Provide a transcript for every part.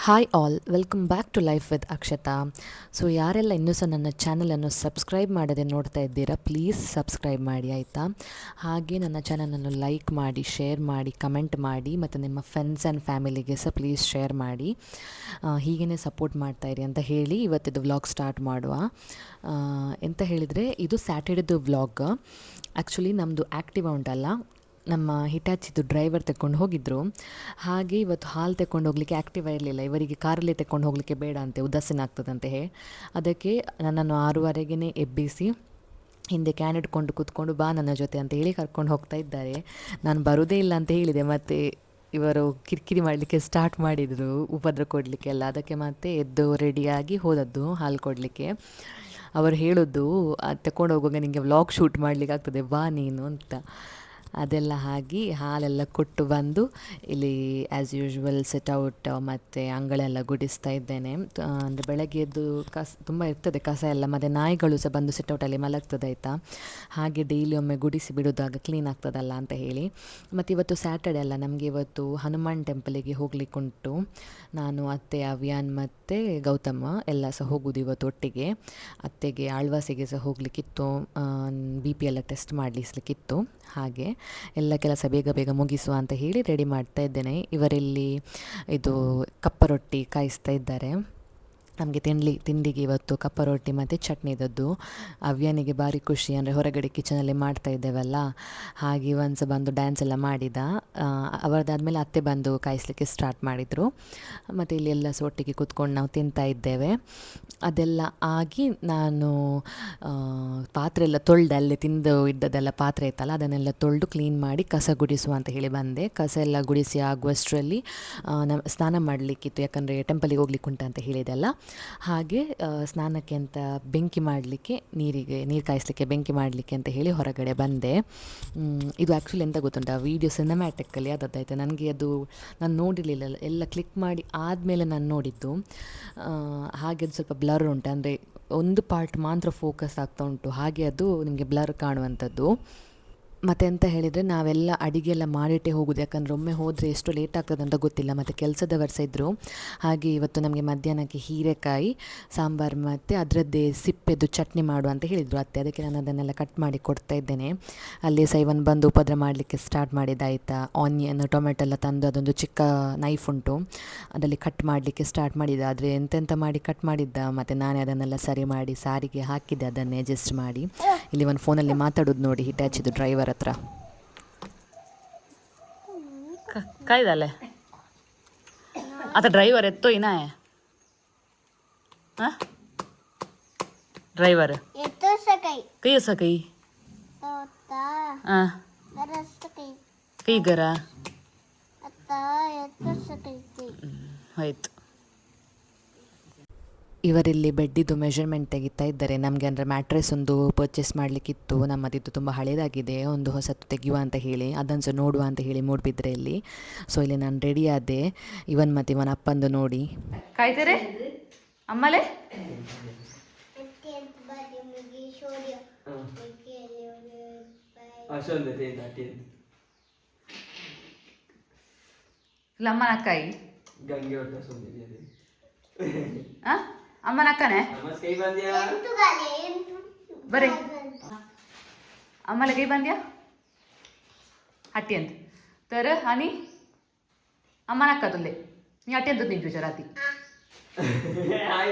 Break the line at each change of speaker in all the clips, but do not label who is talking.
Hi all, welcome back to life with Akshata. So ಯಾರೆಲ್ಲ ಇನ್ನೂ ಸಹ ನನ್ನ ಚಾನಲನ್ನು ಸಬ್ಸ್ಕ್ರೈಬ್ ಮಾಡದೆ ನೋಡ್ತಾ ಇದ್ದೀರಾ, ಪ್ಲೀಸ್ ಸಬ್ಸ್ಕ್ರೈಬ್ ಮಾಡಿ ಆಯಿತಾ. ಹಾಗೆ ನನ್ನ ಚಾನಲನ್ನು ಲೈಕ್ ಮಾಡಿ, ಶೇರ್ ಮಾಡಿ, ಕಮೆಂಟ್ ಮಾಡಿ, ಮತ್ತು ನಿಮ್ಮ ಫ್ರೆಂಡ್ಸ್ ಆ್ಯಂಡ್ ಫ್ಯಾಮಿಲಿಗೆ ಸಹ ಪ್ಲೀಸ್ ಶೇರ್ ಮಾಡಿ. ಹೀಗೇ ಸಪೋರ್ಟ್ ಮಾಡ್ತಾಯಿರಿ ಅಂತ ಹೇಳಿ ಇವತ್ತಿದ್ದು ವ್ಲಾಗ್ ಸ್ಟಾರ್ಟ್ ಮಾಡುವ. ಎಂತ ಹೇಳಿದರೆ, ಇದು ಸ್ಯಾಟರ್ಡೇದು ವ್ಲಾಗ್. ಆ್ಯಕ್ಚುಲಿ ನಮ್ಮದು ಆ್ಯಕ್ಟಿವಾ ಉಂಟಲ್ಲ, ನಮ್ಮ ಹಿಟಾಚಿದು ಡ್ರೈವರ್ ತೆಕ್ಕೊಂಡು ಹೋಗಿದ್ದರು. ಹಾಗೆ ಇವತ್ತು ಹಾಲು ತೆಕ್ಕೊಂಡು ಹೋಗಲಿಕ್ಕೆ ಆ್ಯಕ್ಟಿವ್ ಇರಲಿಲ್ಲ. ಇವರಿಗೆ ಕಾರಲ್ಲೇ ತೆಕ್ಕೊಂಡು ಹೋಗಲಿಕ್ಕೆ ಬೇಡ ಅಂತೆ, ಉದಾಸೀನ ಆಗ್ತದಂತೆ. ಅದಕ್ಕೆ ನನ್ನನ್ನು 6:30ಗೆ ಎಬ್ಬಿಸಿ ಹಿಂದೆ ಕ್ಯಾನ್ ಇಟ್ಕೊಂಡು ಕೂತ್ಕೊಂಡು ಬಾ ನನ್ನ ಜೊತೆ ಅಂತ ಹೇಳಿ ಕರ್ಕೊಂಡು ಹೋಗ್ತಾ ಇದ್ದಾರೆ. ನಾನು ಬರೋದೇ ಇಲ್ಲ ಅಂತ ಹೇಳಿದೆ, ಮತ್ತು ಇವರು ಕಿರಿಕಿರಿ ಮಾಡಲಿಕ್ಕೆ ಸ್ಟಾರ್ಟ್ ಮಾಡಿದರು, ಉಪದ್ರ ಕೊಡಲಿಕ್ಕೆಲ್ಲ. ಅದಕ್ಕೆ ಮತ್ತೆ ಎದ್ದು ರೆಡಿಯಾಗಿ ಹೋದದ್ದು ಹಾಲು ಕೊಡಲಿಕ್ಕೆ. ಅವರು ಹೇಳೋದು, ತೆಕ್ಕೊಂಡು ಹೋಗುವಾಗ ನಿಮಗೆ ವ್ಲಾಗ್ ಶೂಟ್ ಮಾಡಲಿಕ್ಕೆ ಆಗ್ತದೆ, ಬಾ ನೀನು ಅಂತ. ಅದೆಲ್ಲ ಆಗಿ ಹಾಲೆಲ್ಲ ಕೊಟ್ಟು ಬಂದು ಇಲ್ಲಿ ಆ್ಯಸ್ ಯೂಶ್ವಲ್ ಸಿಟ್ಔಟ್ ಮತ್ತು ಅಂಗಳೆಲ್ಲ ಗುಡಿಸ್ತಾ ಇದ್ದೇನೆ. ಅಂದರೆ ಬೆಳಗ್ಗೆ ಎದ್ದು ತುಂಬ ಇರ್ತದೆ ಕಸ ಎಲ್ಲ, ಮತ್ತು ನಾಯಿಗಳು ಸಹ ಬಂದು ಸಿಟ್ಔಟಲ್ಲಿ ಮಲಗ್ತದೆ ಆಯಿತಾ. ಹಾಗೆ ಡೈಲಿ ಒಮ್ಮೆ ಗುಡಿಸಿ ಬಿಡೋದಾಗ ಕ್ಲೀನ್ ಆಗ್ತದಲ್ಲ ಅಂತ ಹೇಳಿ. ಮತ್ತು ಇವತ್ತು ಸ್ಯಾಟರ್ಡೆ ಅಲ್ಲ, ನಮಗೆ ಇವತ್ತು ಹನುಮಾನ್ ಟೆಂಪಲಿಗೆ ಹೋಗ್ಲಿಕ್ಕುಂಟು. ನಾನು, ಅತ್ತೆ, ಅವ್ಯಾನ್ ಮತ್ತು ಗೌತಮ ಎಲ್ಲ ಸಹ ಹೋಗೋದು ಇವತ್ತು ಒಟ್ಟಿಗೆ. ಅತ್ತೆಗೆ ಆಳ್ವಾಸಿಗೆ ಸಹ ಹೋಗಲಿಕ್ಕಿತ್ತು, BP ಎಲ್ಲ ಟೆಸ್ಟ್ ಮಾಡಲಿಸ್ಲಿಕ್ಕಿತ್ತು. ಹಾಗೆ ಎಲ್ಲ ಕೆಲಸ ಬೇಗ ಬೇಗ ಮುಗಿಸುವ ಅಂತ ಹೇಳಿ ರೆಡಿ ಮಾಡ್ತಾ ಇದ್ದೇನೆ. ಇವರಲ್ಲಿ ಇದು ಕಪ್ಪ ರೊಟ್ಟಿ ಕಾಯಿಸ್ತಾ ಇದ್ದಾರೆ. ನಮಗೆ ತಿಂಡಿಗೆ ಇವತ್ತು ಕಪ್ಪ ರೊಟ್ಟಿ ಮತ್ತು ಚಟ್ನಿ ಇದ್ದದ್ದು. ಅವ್ಯಾನಿಗೆ ಭಾರಿ ಖುಷಿ, ಅಂದರೆ ಹೊರಗಡೆ ಕಿಚನಲ್ಲಿ ಮಾಡ್ತಾ ಇದ್ದೇವಲ್ಲ, ಹಾಗೆ ಒಂದು ಸಹ ಬಂದು ಡ್ಯಾನ್ಸ್ ಎಲ್ಲ ಮಾಡಿದ. ಅವರದಾದಮೇಲೆ ಅತ್ತೆ ಬಂದು ಕಾಯಿಸ್ಲಿಕ್ಕೆ ಸ್ಟಾರ್ಟ್ ಮಾಡಿದರು. ಮತ್ತು ಇಲ್ಲಿ ಎಲ್ಲ ಒಟ್ಟಿಗೆ ಕೂತ್ಕೊಂಡು ನಾವು ತಿಂತಾ ಇದ್ದೇವೆ. ಅದೆಲ್ಲ ಆಗಿ ನಾನು ಪಾತ್ರೆ ಎಲ್ಲ ತೊಳೆದೆ, ಅಲ್ಲೇ ತಿಂದು ಇದ್ದದೆಲ್ಲ ಪಾತ್ರೆ ಇತ್ತಲ್ಲ ಅದನ್ನೆಲ್ಲ ತೊಳೆದು ಕ್ಲೀನ್ ಮಾಡಿ ಕಸ ಗುಡಿಸುವ ಅಂತ ಹೇಳಿ ಬಂದೆ. ಕಸ ಎಲ್ಲ ಗುಡಿಸಿ ಆಗುವಷ್ಟರಲ್ಲಿ ಸ್ನಾನ ಮಾಡಲಿಕ್ಕಿತ್ತು, ಯಾಕಂದರೆ ಟೆಂಪಲಿಗೆ ಹೋಗ್ಲಿಕ್ಕೆ ಉಂಟು ಅಂತ ಹೇಳಿದೆಲ್ಲ. ಹಾಗೆ ಸ್ನಾನಕ್ಕೆ ಅಂತ ಬೆಂಕಿ ಮಾಡಲಿಕ್ಕೆ, ನೀರು ಕಾಯಿಸಲಿಕ್ಕೆ ಬೆಂಕಿ ಮಾಡಲಿಕ್ಕೆ ಅಂತ ಹೇಳಿ ಹೊರಗಡೆ ಬಂದೆ. ಇದು ಆ್ಯಕ್ಚುಲಿ ಎಂತ ಗೊತ್ತುಂಟ, ವೀಡಿಯೋ ಸಿನಿಮ್ಯಾಟಿಕ್ಕಲ್ಲಿ ಅದಾಯ್ತು. ನನಗೆ ಅದು ನಾನು ನೋಡಿರಲಿಲ್ಲ, ಎಲ್ಲ ಕ್ಲಿಕ್ ಮಾಡಿ ಆದಮೇಲೆ ನಾನು ನೋಡಿದ್ದು. ಹಾಗೆ ಅದು ಸ್ವಲ್ಪ ಬ್ಲರ್ ಉಂಟು, ಅಂದರೆ ಒಂದು ಪಾರ್ಟ್ ಮಾತ್ರ ಫೋಕಸ್ ಆಗ್ತಾ ಉಂಟು, ಹಾಗೆ ಅದು ನಿಮಗೆ ಬ್ಲರ್ ಕಾಣುವಂಥದ್ದು. ಮತ್ತು ಎಂತ ಹೇಳಿದರೆ, ನಾವೆಲ್ಲ ಅಡುಗೆ ಎಲ್ಲ ಮಾಡಿಟ್ಟೇ ಹೋಗೋದು, ಯಾಕಂದರೆ ಒಮ್ಮೆ ಹೋದರೆ ಎಷ್ಟು ಲೇಟ್ ಆಗ್ತದೆ ಅಂತ ಗೊತ್ತಿಲ್ಲ. ಮತ್ತು ಕೆಲಸದವರು ಸಹ ಇದ್ದರು. ಹಾಗೆ ಇವತ್ತು ನಮಗೆ ಮಧ್ಯಾಹ್ನಕ್ಕೆ ಹೀರೆಕಾಯಿ ಸಾಂಬಾರು ಮತ್ತು ಅದರದ್ದೇ ಸಿಪ್ಪೆದು ಚಟ್ನಿ ಮಾಡು ಅಂತ ಹೇಳಿದರು ಅತ್ತೆ. ಅದಕ್ಕೆ ನಾನು ಅದನ್ನೆಲ್ಲ ಕಟ್ ಮಾಡಿ ಕೊಡ್ತಾ ಇದ್ದೇನೆ. ಅಲ್ಲಿ ಸಹ ಇವನ್ ಬಂದು ಉಪದ್ರ ಮಾಡಲಿಕ್ಕೆ ಸ್ಟಾರ್ಟ್ ಮಾಡಿದ್ದಾಯಿತಾ. ಆನಿಯನ್, ಟೊಮೆಟೊ ಎಲ್ಲ ತಂದು ಅದೊಂದು ಚಿಕ್ಕ ನೈಫ್ ಉಂಟು, ಅದರಲ್ಲಿ ಕಟ್ ಮಾಡಲಿಕ್ಕೆ ಸ್ಟಾರ್ಟ್ ಮಾಡಿದ್ದ. ಆದರೆ ಎಂತೆಂತ ಮಾಡಿ ಕಟ್ ಮಾಡಿದ್ದ, ಮತ್ತು ನಾನೇ ಅದನ್ನೆಲ್ಲ ಸರಿ ಮಾಡಿ ಸಾರಿಗೆ ಹಾಕಿದ್ದೆ, ಅದನ್ನೇ ಅಡ್ಜಸ್ಟ್ ಮಾಡಿ. ಇಲ್ಲಿ ಒಂದು ಫೋನಲ್ಲಿ ಮಾತಾಡೋದು ನೋಡಿ ಹಿಟಾಚಿದು ಡ್ರೈವರ್ ಹತ್ರ. ಕಾಯ್ದಲ್ಲೇ आता ड्राइवर येतोय ना, हां ड्राइवर येतो सकाळी. काही सकाळी हां काही करा आता येतो सकाळी ಆಯ್ತು. ಇವರಿಲ್ಲಿ ಬೆಡ್ಡಿದ್ದು ಮೆಷರ್ಮೆಂಟ್ ತೆಗಿತಾ ಇದ್ದಾರೆ ನಮಗೆ. ಅಂದರೆ ಮ್ಯಾಟ್ರೆಸ್ ಒಂದು ಪರ್ಚೇಸ್ ಮಾಡಲಿಕ್ಕಿತ್ತು, ನಮ್ಮದಿದ್ದು ತುಂಬ ಹಳೇದಾಗಿದೆ, ಒಂದು ಹೊಸತ್ತು ತೆಗೆಯುವ ಅಂತ ಹೇಳಿ, ಅದನ್ನು ಸಹ ನೋಡುವ ಅಂತ ಹೇಳಿ ಮೂಡ್ಬಿದ್ರೆಯಲ್ಲಿ. ಸೊ ಇಲ್ಲಿ ನಾನು ರೆಡಿ ಆದೆ. ಇವನ್ ಮತ್ತು ಇವನ ಅಪ್ಪಂದು ನೋಡಿ ಕಾಯ್ತಾರೆ ಅಮ್ಮಲೇ. ಇಲ್ಲ ಅಮ್ಮನ ಅಕ್ಕಾಯಿ ಅಮ್ಮನ ಅಕ್ಕನೇ ಬರೀ आम्हाला काही बांध्या हट्टी अंत तर आणि आम्हाला नक्का तुले मी हट्टी अंत नाही तुझ्या राती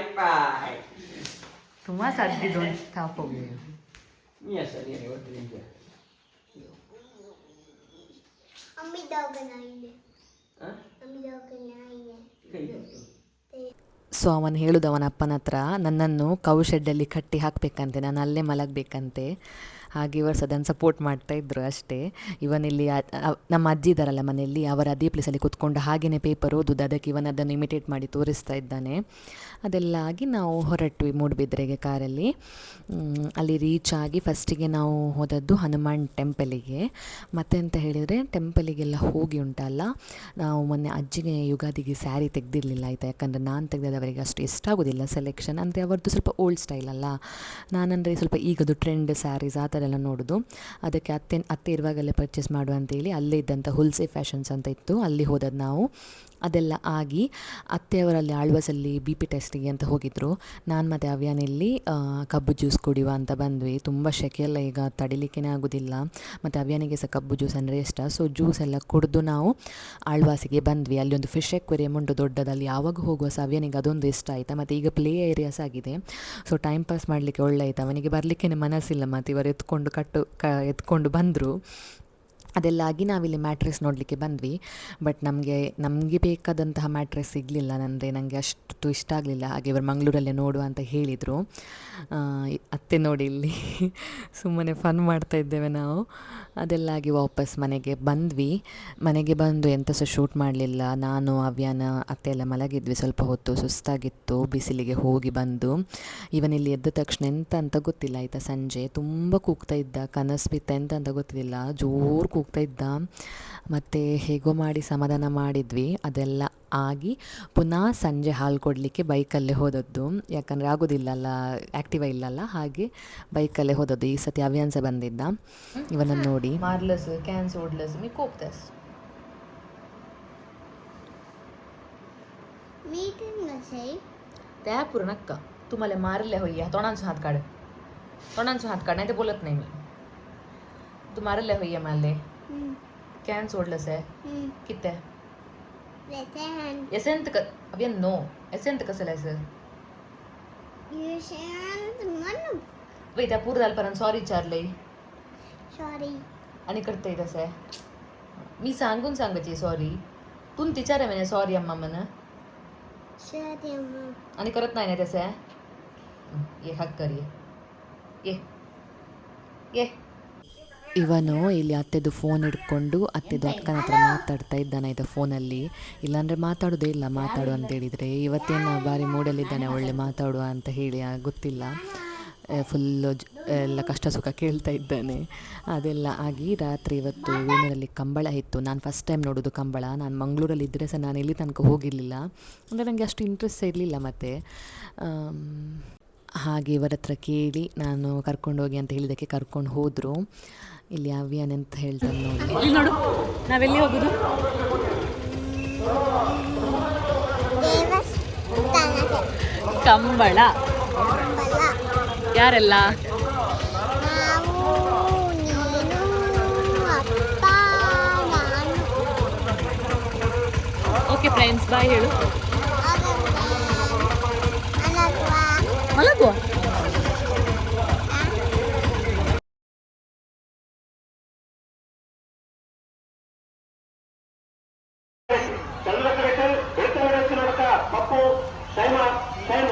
तुम्हा साधी दोन थाप ಸೊ ಅವನು ಹೇಳೋದು ಅವನ ಅಪ್ಪನ ಹತ್ರ, ನನ್ನನ್ನು ಕೌ ಶೆಡ್ಡಲ್ಲಿ ಕಟ್ಟಿ ಹಾಕಬೇಕಂತೆ, ನಾನು ಅಲ್ಲೇ ಮಲಗಬೇಕಂತೆ. ಹಾಗೆ ಇವರು ಅದನ್ನು ಸಪೋರ್ಟ್ ಮಾಡ್ತಾಯಿದ್ರು ಅಷ್ಟೇ. ಇವನಿಲ್ಲಿ ನಮ್ಮ ಅಜ್ಜಿ ಇದ್ದಾರಲ್ಲ ಮನೆಯಲ್ಲಿ, ಅವರ ಅದೇ ಪ್ಲೇಸಲ್ಲಿ ಕೂತ್ಕೊಂಡು ಹಾಗೆಯೇ ಪೇಪರ್ ಓದೋದು, ಅದಕ್ಕೆ ಇವನು ಅದನ್ನು ಇಮಿಟೇಟ್ ಮಾಡಿ ತೋರಿಸ್ತಾ ಇದ್ದಾನೆ. ಅದೆಲ್ಲ ಆಗಿ ನಾವು ಹೊರಟ್ವಿ ಮೂಡುಬಿದ್ರೆಗೆ ಕಾರಲ್ಲಿ. ಅಲ್ಲಿ ರೀಚ್ ಆಗಿ ಫಸ್ಟಿಗೆ ನಾವು ಹೋದದ್ದು ಹನುಮಾನ್ ಟೆಂಪಲಿಗೆ. ಮತ್ತೆ ಅಂತ ಹೇಳಿದರೆ, ಟೆಂಪಲಿಗೆಲ್ಲ ಹೋಗಿ ಉಂಟಲ್ಲ, ನಾವು ಮೊನ್ನೆ ಅಜ್ಜಿಗೆ ಯುಗಾದಿಗೆ ಸ್ಯಾರಿ ತೆಗೆದಿರಲಿಲ್ಲ ಆಯಿತಾ. ಯಾಕಂದರೆ ನಾನು ತೆಗೆದವರಿಗೆ ಅಷ್ಟು ಇಷ್ಟ ಆಗೋದಿಲ್ಲ ಸೆಲೆಕ್ಷನ್, ಅಂದರೆ ಅವರದ್ದು ಸ್ವಲ್ಪ ಓಲ್ಡ್ ಸ್ಟೈಲ್ ಅಲ್ಲ, ನಾನಂದರೆ ಸ್ವಲ್ಪ ಈಗದು ಟ್ರೆಂಡ್ ಸ್ಯಾರೀಸ್ ಆ ಥರ ಎಲ್ಲ ನೋಡೋದು. ಅದಕ್ಕೆ ಅತ್ತೆ ಇರುವಾಗಲೇ ಪರ್ಚೇಸ್ ಮಾಡುವ ಅಂತೇಳಿ ಅಲ್ಲೇ ಇದ್ದಂಥ ಹುಲ್ಸೆ ಫ್ಯಾಷನ್ಸ್ ಅಂತ ಇತ್ತು, ಅಲ್ಲಿ ಹೋದದ್ದು ನಾವು. ಅದೆಲ್ಲ ಆಗಿ ಅತ್ತೆಯವರಲ್ಲಿ ಆಳ್ವಾಸಲ್ಲಿ BP ಟೆಸ್ಟಿಗೆ ಅಂತ ಹೋಗಿದ್ದರು. ನಾನು ಮತ್ತು ಅವ್ಯಾನಿಲ್ಲಿ ಕಬ್ಬು ಜ್ಯೂಸ್ ಕುಡಿಯುವ ಅಂತ ಬಂದ್ವಿ. ತುಂಬ ಸೆಕೆಯೆಲ್ಲ ಈಗ ತಡಿಲಿಕ್ಕೇ ಆಗೋದಿಲ್ಲ, ಮತ್ತು ಅವ್ಯಾನಿಗೆ ಸಹ ಕಬ್ಬು ಜ್ಯೂಸ್ ಅಂದರೆ ಇಷ್ಟ. ಸೊ ಜ್ಯೂಸ್ ಎಲ್ಲ ಕುಡಿದು ನಾವು ಆಳ್ವಾಸಿಗೆ ಬಂದ್ವಿ. ಅಲ್ಲಿ ಒಂದು ಫಿಶ್ ಎಕ್ವೇರಿಯಮ್ ಉಂಟು ದೊಡ್ಡದಲ್ಲಿ, ಯಾವಾಗ ಹೋಗುವ ಸಹ ಅವ್ಯಾನಿಗೆ ಅದೊಂದು ಇಷ್ಟ ಆಯಿತಾ. ಮತ್ತು ಈಗ ಪ್ಲೇ ಏರಿಯಾಸ್ ಆಗಿದೆ, ಸೊ ಟೈಮ್ ಪಾಸ್ ಮಾಡಲಿಕ್ಕೆ ಒಳ್ಳೆ ಆಯಿತು. ಅವನಿಗೆ ಬರಲಿಕ್ಕೇ ಮನಸ್ಸಿಲ್ಲ, ಮತ್ತು ಇವರು ಎತ್ಕೊಂಡು ಬಂದರು. ಅದೆಲ್ಲ ಆಗಿ ನಾವಿಲ್ಲಿ ಮ್ಯಾಟ್ರೆಸ್ ನೋಡಲಿಕ್ಕೆ ಬಂದ್ವಿ. ಬಟ್ ನಮಗೆ ಬೇಕಾದಂತಹ ಮ್ಯಾಟ್ರೆಸ್ ಸಿಗಲಿಲ್ಲ. ಅಂದರೆ ನನಗೆ ಅಷ್ಟು ಇಷ್ಟ ಆಗಲಿಲ್ಲ. ಹಾಗೆ ಇವರು ಮಂಗಳೂರಲ್ಲೇ ನೋಡುವ ಅಂತ ಹೇಳಿದರು. ಅತ್ತೆ ನೋಡಿ ಇಲ್ಲಿ ಸುಮ್ಮನೆ ಫನ್ ಮಾಡ್ತಾ ಇದ್ದೇವೆ ನಾವು. ಅದೆಲ್ಲ ಆಗಿ ವಾಪಸ್ ಮನೆಗೆ ಬಂದ್ವಿ. ಮನೆಗೆ ಬಂದು ಎಂಥ ಸಹ ಶೂಟ್ ಮಾಡಲಿಲ್ಲ. ನಾನು ಅವ್ಯಾನ ಅತ್ತೆ ಎಲ್ಲ ಮಲಗಿದ್ವಿ ಸ್ವಲ್ಪ ಹೊತ್ತು, ಸುಸ್ತಾಗಿತ್ತು ಬಿಸಿಲಿಗೆ ಹೋಗಿ ಬಂದು. ಇವನಿಲ್ಲಿ ಎದ್ದ ತಕ್ಷಣ ಎಂತ ಅಂತ ಗೊತ್ತಿಲ್ಲ ಆಯಿತಾ, ಸಂಜೆ ತುಂಬ ಕೂಗ್ತಾ ಇದ್ದ, ಕನಸು ಬಿತ್ತ ಎಂತ ಅಂತ ಗೊತ್ತಿಲ್ಲ, ಜೋರು ಕೂಗ್ತಾ ಇದ್ದ. ಮತ್ತು ಹೇಗೋ ಮಾಡಿ ಸಮಾಧಾನ ಮಾಡಿದ್ವಿ. ಅದೆಲ್ಲ ಆಗಿ ಪುನಃ ಸಂಜೆ ಹಾಲು ಕೊಡಲಿಕ್ಕೆ ಬೈಕಲ್ಲೇ ಹೋದದ್ದು, ಯಾಕಂದರೆ ಆಗೋದಿಲ್ಲಲ್ಲ, ಆ್ಯಕ್ಟಿವಾ ಇಲ್ಲಲ್ಲ, ಹಾಗೆ ಬೈಕಲ್ಲೇ ಹೋದದ್ದು. ಈ ಸತಿ ಅವ್ಯಾನ್ಸ ಬಂದಿದ್ದ. ಇವನನ್ನು ನೋಡಿ
ಮಾರ್ಲಸ್ ಕ್ಯಾನ್ಸ್ ಓಡ್ಲಸ್ मी कोकतेस
मीटिंग नसेल
त्या पूर्ण नक्का तुम्हाला मारले होईया तोंडांचा हात काढ नाही ते बोलत नाही मी. तू मारले होईया मारले कॅन सोडलंस आहे किती
वेतन
एसेंट अभियान नो एसेंट कसं लायचं
युशंत मन
बाई त्या पूर झालपर्यंत सॉरी विचारलंय
सॉरी
आणि करतंय तसं आहे. मी सांगून सांगायची सॉरी तू तिचारे म्हणे सॉरी अम्मा म्हण
सॉरी अम्मा
आणि करत नाही ना तसं आहे. ये हक कर ये
ಇವನು ಇಲ್ಲಿ ಅತ್ತೆದು ಫೋನ್ ಹಿಡ್ಕೊಂಡು ಅತ್ತೆದು ಅಕ್ಕನ ಹತ್ರ ಮಾತಾಡ್ತಾ ಇದ್ದಾನೆ ಆಯಿತಾ ಫೋನಲ್ಲಿ. ಇಲ್ಲಾಂದರೆ ಮಾತಾಡೋದೇ ಇಲ್ಲ, ಮಾತಾಡು ಅಂತ ಹೇಳಿದರೆ. ಇವತ್ತೇನು ಭಾರಿ ಮೂಡಲ್ಲಿದ್ದಾನೆ, ಒಳ್ಳೆ ಮಾತಾಡುವ ಅಂತ ಹೇಳಿ ಗೊತ್ತಿಲ್ಲ. ಫುಲ್ಲು ಎಲ್ಲ ಕಷ್ಟ ಸುಖ ಕೇಳ್ತಾ ಇದ್ದಾನೆ. ಅದೆಲ್ಲ ಆಗಿ ರಾತ್ರಿ ಇವತ್ತು ವೀಣರಲ್ಲಿ ಕಂಬಳ ಇತ್ತು. ನಾನು ಫಸ್ಟ್ ಟೈಮ್ ನೋಡೋದು ಕಂಬಳ. ನಾನು ಮಂಗಳೂರಲ್ಲಿ ಇದ್ದರೆ ಸಹ ನಾನು ಎಲ್ಲಿ ತನಕ ಹೋಗಿರಲಿಲ್ಲ, ಅಂದರೆ ನನಗೆ ಅಷ್ಟು ಇಂಟ್ರೆಸ್ಟ್ ಇರಲಿಲ್ಲ. ಮತ್ತು ಹಾಗೆ ಇವರ ಹತ್ರ ಕೇಳಿ ನಾನು ಕರ್ಕೊಂಡೋಗಿ ಅಂತ ಹೇಳಿದ್ದಕ್ಕೆ ಕರ್ಕೊಂಡು ಹೋದರು. ಇಲ್ಲಿ ಅವ್ಯಾನ್ ಅಂತ ಹೇಳ್ತಾನೆ ನೋಡಿ.
ಇಲ್ಲಿ ನೋಡು ನಾವೆಲ್ಲಿ ಹೋಗುದು ಕಂಬಳ. ಯಾರೆಲ್ಲ ಓಕೆ ಫ್ರೆಂಡ್ಸ್ ಬಾಯ್ ಹೇಳು. ಮಲಗುವ
ಪಪ್ಪು ಶೈಮ ಶೈಮ